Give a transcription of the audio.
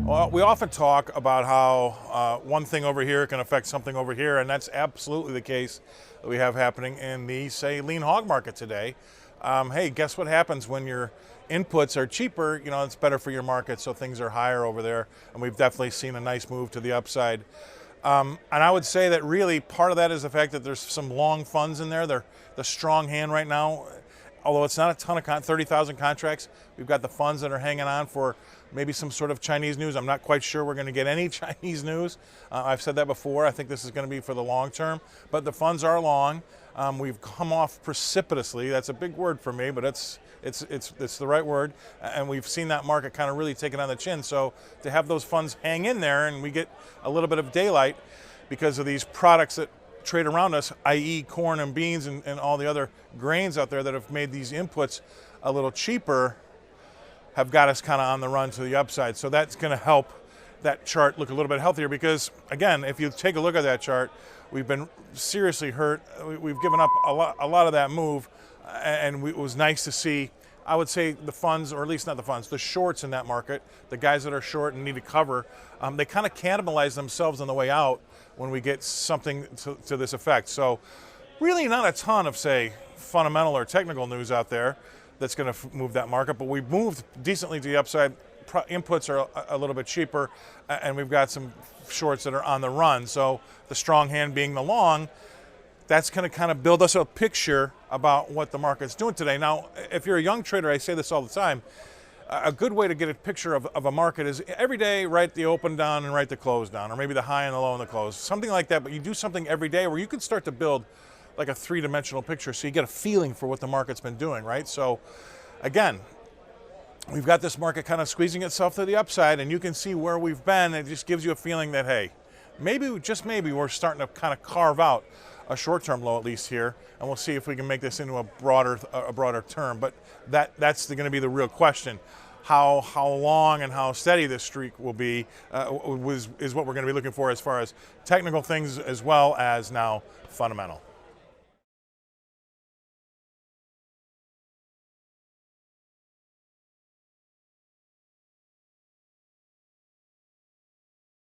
Well, we often talk about how one thing over here can affect something over here, and that's absolutely the case that we have happening in the, say, lean hog market today. Hey, guess what happens when your inputs are cheaper? You know, it's better for your market, so things are higher over there, and we've definitely seen a nice move to the upside. And I would say that really part of that is the fact that there's some long funds in there. They're the strong hand right now. Although it's not a ton of 30,000 contracts, we've got the funds that are hanging on for maybe some sort of Chinese news. I'm not quite sure we're going to get any Chinese news. I've said that before. I think this is going to be for the long term, but the funds are long. We've come off precipitously. That's a big word for me, but it's the right word. And we've seen that market kind of really take it on the chin. So to have those funds hang in there and we get a little bit of daylight because of these products that trade around us, i.e. corn and beans and all the other grains out there that have made these inputs a little cheaper, have got us kind of on the run to the upside. So that's going to help that chart look a little bit healthier because, again, if you take a look at that chart, we've been seriously hurt. We've given up a lot of that move, and it was nice to see, I would say, the funds, or at least not the funds, the shorts in that market, the guys that are short and need to cover, they kind of cannibalize themselves on the way out when we get something to this effect. So really not a ton of, say, fundamental or technical news out there that's going to move that market, but we've moved decently to the upside. Inputs are a little bit cheaper, and we've got some shorts that are on the run. So the strong hand being the long, that's going to kind of build us a picture about what the market's doing today. Now, if you're a young trader, I say this all the time, a good way to get a picture of a market is every day write the open down and write the close down, or maybe the high and the low and the close, something like that. But you do something every day where you can start to build like a three-dimensional picture so you get a feeling for what the market's been doing, right? So again, we've got this market kind of squeezing itself to the upside, and you can see where we've been. It just gives you a feeling that, hey, maybe, just maybe, we're starting to kind of carve out a short-term low at least here, and we'll see if we can make this into a broader term. But that's going to be the real question. How long and how steady this streak will be is what we're going to be looking for as far as technical things as well as now fundamental.